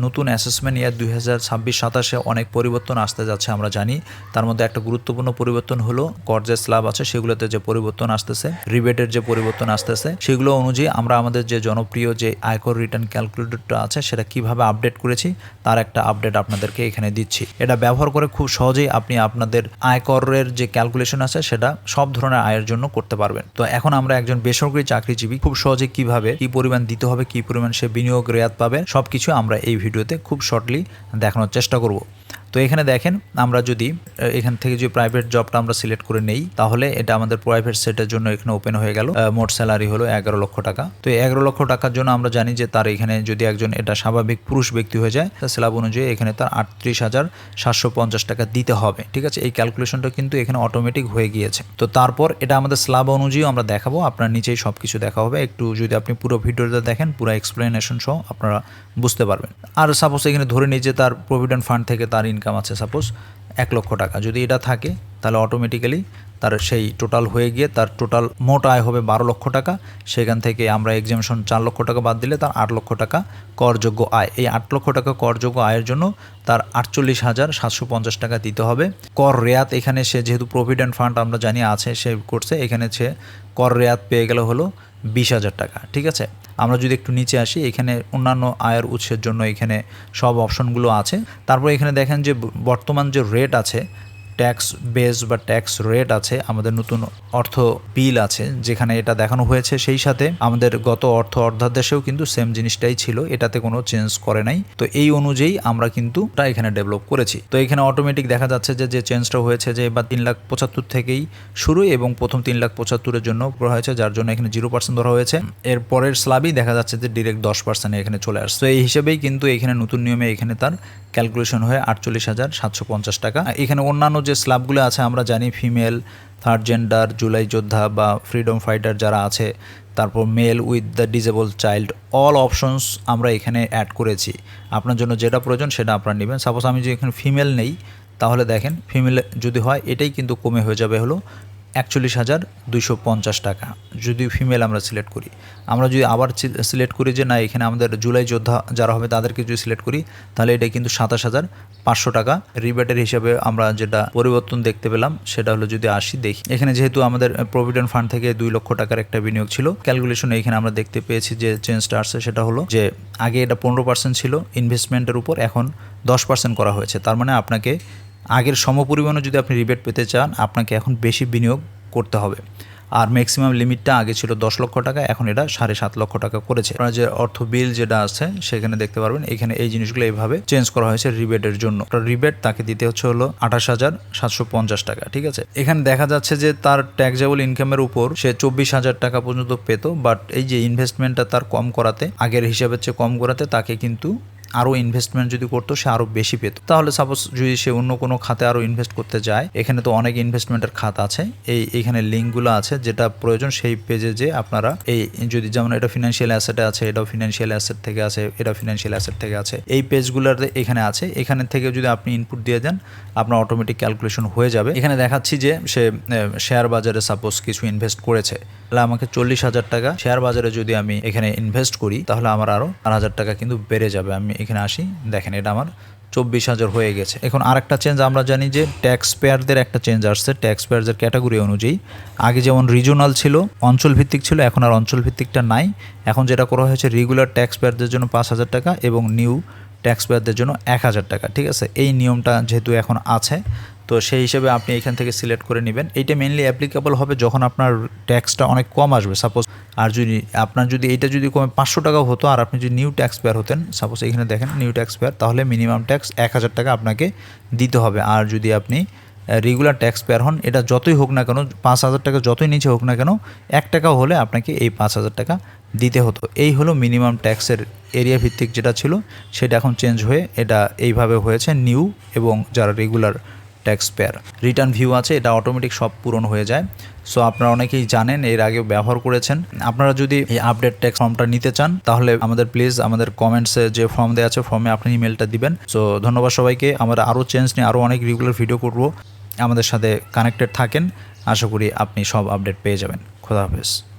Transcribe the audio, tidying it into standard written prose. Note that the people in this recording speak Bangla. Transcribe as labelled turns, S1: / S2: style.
S1: নতুন অ্যাসেসমেন্ট ইয়ার 2026-27 অনেক পরিবর্তন আসতে যাচ্ছে আমরা জানি। তার মধ্যে একটা গুরুত্বপূর্ণ পরিবর্তন হলো কর যে স্ল্যাব আছে সেগুলোতে যে পরিবর্তন আসতেছে, রিবেটের যে পরিবর্তন আসতেছে, সেগুলো অনুযায়ী আমরা আমাদের যে জনপ্রিয় যে আয়কর রিটার্ন ক্যালকুলেটরটা আছে সেটা কিভাবে আপডেট করেছি তার একটা আপডেট আপনাদেরকে এখানে দিচ্ছি। এটা ব্যবহার করে খুব সহজেই আপনি আপনাদের আয়করের যে ক্যালকুলেশন আছে সেটা সব ধরনের আয়ের জন্য করতে পারবেন। তো এখন আমরা একজন বেসরকারি চাকরিজীবী খুব সহজে কিভাবে কি পরিমাণ দিতে হবে, কি পরিমাণ সে বিনিয়োগ রেয়াত পাবে, সবকিছু আমরা এই ভিডিওতে খুব শর্টলি দেখানোর চেষ্টা করব। তো এখানে দেখেন, আমরা যদি এখান থেকে যে প্রাইভেট জবটা আমরা সিলেক্ট করে নেই, তাহলে এটা আমাদের প্রাইভেট সেটের জন্য এখানে ওপেন হয়ে গেল। মোট স্যালারি হলো 11 লক্ষ টাকা। তো 11 লক্ষ টাকার জন্য আমরা জানি যে তার এখানে যদি একজন এটা স্বাভাবিক পুরুষ ব্যক্তি হয়ে যায়, তার স্ল্যাব অনুযায়ী এখানে তার 38,750 টাকা দিতে হবে। ঠিক আছে, এই ক্যালকুলেশনটা কিন্তু এখানে অটোমেটিক হয়ে গিয়েছে। তো তারপর এটা আমাদের স্ল্যাব অনুযায়ী আমরা দেখাবো, আপনার নিচেই সব কিছু দেখা হবে। একটু যদি আপনি পুরো ভিডিওটা দেখেন, পুরো এক্সপ্লেনেশন সহ আপনারা বুঝতে পারবেন। আর সাপোজ এখানে ধরে নিই যে তার প্রভিডেন্ট ফান্ড থেকে তার ইনকাম আছে সাপোজ 1 লক্ষ টাকা, যদি এটা থাকে তাহলে অটোমেটিক্যালি তার সেই টোটাল হয়ে গিয়ে তার টোটাল মোট আয় হবে 12 লক্ষ টাকা। সেখান থেকে আমরা এক্সামশন 4 লক্ষ টাকা বাদ দিলে তার 8 লক্ষ টাকা করযোগ্য আয়। এই 8 লক্ষ টাকা করযোগ্য আয়ের জন্য তার 48,750 টাকা দিতে হবে। কর রেয়াত এখানে সে যেহেতু প্রভিডেন্ট ফান্ড আমরা জানি আছে, সে করছে, এখানে সে কর রেয়াত পেয়ে গেল হলো 20,000 টাকা। ঠিক আছে, আমরা যদি একটু নিচে আসি, এখানে অন্যান্য আয়ের উৎসের জন্য এখানে সব অপশনগুলো আছে। তারপর এখানে দেখেন যে বর্তমান যে রেট আছে, ট্যাক্স বেস বা ট্যাক্স রেট আছে, আমাদের নতুন অর্থ বিল আছে যেখানে এটা দেখানো হয়েছে, সেই সাথে আমাদের গত অর্থ অর্ধাদেশেও কিন্তু সেম জিনিসটাই ছিল, এটাতে কোনো চেঞ্জ করে নাই। তো এই অনুযায়ী আমরা কিন্তু এটা এখানে ডেভেলপ করেছি। তো এখানে অটোমেটিক দেখা যাচ্ছে যে চেঞ্জটা হয়েছে যে এবার 3,75,000 থেকেই শুরু এবং প্রথম 3,75,000-এর জন্য করা হয়েছে, যার জন্য এখানে 0% ধরা হয়েছে। এর পরের স্ল্যাবই দেখা যাচ্ছে যে ডিরেক্ট 10% এখানে চলে আসছে। তো এই হিসেবেই কিন্তু এখানে নতুন নিয়মে এখানে তার ক্যালকুলেশন হয়ে 48,750 টাকা। এখানে অন্যান্য যে স্ল্যাবগুলো আছে আমরা জানি, ফিমেল, থার্ড জেন্ডার, জুলাই যোদ্ধা বা ফ্রিডম ফাইটার যারা আছে, তারপর male with the disabled child, all options আমরা এখানে অ্যাড করেছি। আপনার জন্য যেটা প্রয়োজন সেটা আপনারা নেবেন। সাপোজ আমি যদি এখানে ফিমেল নেই, তাহলে দেখেন ফিমেল যদি হয় এটাই কিন্তু কমে হয়ে যাবে হলো 41,250 টাকা যদি ফিমেল আমরা সিলেক্ট করি। আমরা যদি আবার সিলেক্ট করি যে না, এখানে আমাদের জুলাই যোদ্ধা যারা হবে তাদেরকে যদি সিলেক্ট করি, তাহলে এটা কিন্তু 27,500 টাকা। রিবেটের হিসাবে আমরা যেটা পরিবর্তন দেখতে পেলাম সেটা হলো, যদি আসি দেখি, এখানে যেহেতু আমাদের প্রভিডেন্ট ফান্ড থেকে 2 লক্ষ টাকার একটা বিনিয়োগ ছিল, ক্যালকুলেশনে এখানে আমরা দেখতে পেয়েছি যে চেঞ্জটা আসছে, সেটা হলো যে আগে এটা 15% ছিল ইনভেস্টমেন্টের উপর, এখন 10% করা হয়েছে। তার মানে আপনাকে আগের সমপরিমাণে যদি আপনি রিবেট পেতে চান, আপনাকে এখন বেশি বিনিয়োগ করতে হবে। আর ম্যাক্সিমাম লিমিটটা আগে ছিল 10 লক্ষ টাকা, এখন এটা 7.5 লক্ষ টাকা করেছে। আপনারা যে অর্থ বিল যেটা আছে সেখানে দেখতে পারবেন, এখানে এই জিনিসগুলো এইভাবে চেঞ্জ করা হয়েছে রিবেটের জন্য। রিবেট তাকে দিতে হচ্ছে হলো 28,750 টাকা। ঠিক আছে, এখানে দেখা যাচ্ছে যে তার ট্যাক্সেবল ইনকামের উপর সে 24,000 টাকা পর্যন্ত পেত, বাট এই যে ইনভেস্টমেন্টটা তার কম করাতে, আগের হিসাবের চেয়ে কম করাতে তাকে কিন্তু আরও ইনভেস্টমেন্ট যদি করতো সে আরও বেশি পেত। তাহলে সাপোজ যদি সে অন্য কোনো খাতে আরও ইনভেস্ট করতে যায়, এখানে তো অনেক ইনভেস্টমেন্টের খাত আছে, এইখানে লিঙ্কগুলো আছে, যেটা প্রয়োজন সেই পেজে যে আপনারা এই যদি, যেমন এটা ফিনান্সিয়াল অ্যাসেটে আছে, এটাও ফিনান্সিয়াল অ্যাসেট থেকে আছে, এটা ফিনান্সিয়াল অ্যাসেট থেকে আছে, এই পেজগুলোর এখানে আছে। এখানে থেকে যদি আপনি ইনপুট দিয়ে দেন, আপনার অটোমেটিক ক্যালকুলেশন হয়ে যাবে। এখানে দেখাচ্ছি যে সে শেয়ার বাজারে সাপোজ কিছু ইনভেস্ট করেছে, তাহলে আমাকে 40,000 টাকা শেয়ার বাজারে যদি আমি এখানে ইনভেস্ট করি, তাহলে আমার আরও 4,000 টাকা কিন্তু বেড়ে যাবে। আমি এখানে আসি, দেখেন এটা আমার 24,000 হয়ে গেছে। এখন আরেকটা চেঞ্জ আমরা জানি যে ট্যাক্স পেয়ারদের একটা চেঞ্জ আসছে, ট্যাক্স পেয়ারদের ক্যাটাগরি অনুযায়ী। আগে যেমন রিজনাল ছিল, অঞ্চল ভিত্তিক ছিল, এখন আর অঞ্চল ভিত্তিকটা নাই। এখন যেটা করা হয়েছে, রেগুলার ট্যাক্স পেয়ারদের জন্য 5,000 টাকা এবং নিউ ট্যাক্স পেয়ারদের জন্য 1,000 টাকা। ঠিক আছে, এই নিয়মটা যেহেতু এখন আছে, তো সেই হিসেবে আপনি এখান থেকে সিলেক্ট করে নেবেন। এইটা মেনলি অ্যাপ্লিকেবল হবে যখন আপনার ট্যাক্সটা অনেক কম আসবে সাপোজ। আর যদি আপনার যদি এইটা যদি কমে 500 টাকাও হতো, আর আপনি যদি নিউ ট্যাক্স পেয়ার হতেন, সাপোজ এখানে দেখেন নিউ ট্যাক্স পেয়ার, তাহলে মিনিমাম ট্যাক্স 1,000 টাকা আপনাকে দিতে হবে। আর যদি আপনি রেগুলার ট্যাক্স পেয়ার হন, এটা যতই হোক না কেন, 5,000 টাকা যতই নিচে হোক না কেন, 1 টাকাও হলে আপনাকে এই 5,000 টাকা দিতে হতো। এই হলো মিনিমাম ট্যাক্সের এরিয়া ভিত্তিক যেটা ছিল, সেটা এখন চেঞ্জ হয়ে এটা এইভাবে হয়েছে নিউ, এবং যারা regular tax payer return view আছে, এটা অটোমেটিক সব পূরণ হয়ে যায়। সো আপনারা অনেকেই জানেন, এর আগেও ব্যবহার করেছেন। আপনারা যদি এই আপডেট ট্যাক্স ফর্মটা নিতে চান, তাহলে আমাদের প্লিজ আমাদের কমেন্টসে যে ফর্ম দেওয়া আছে, ফর্মে আপনি ইমেলটা দিবেন। সো ধন্যবাদ সবাইকে। আমরা আরও চেঞ্জ নিয়ে আরও অনেক রেগুলার ভিডিও করব। আমাদের সাথে কানেক্টেড থাকেন, আশা করি আপনি সব আপডেট পেয়ে যাবেন। খোদা হাফেজ।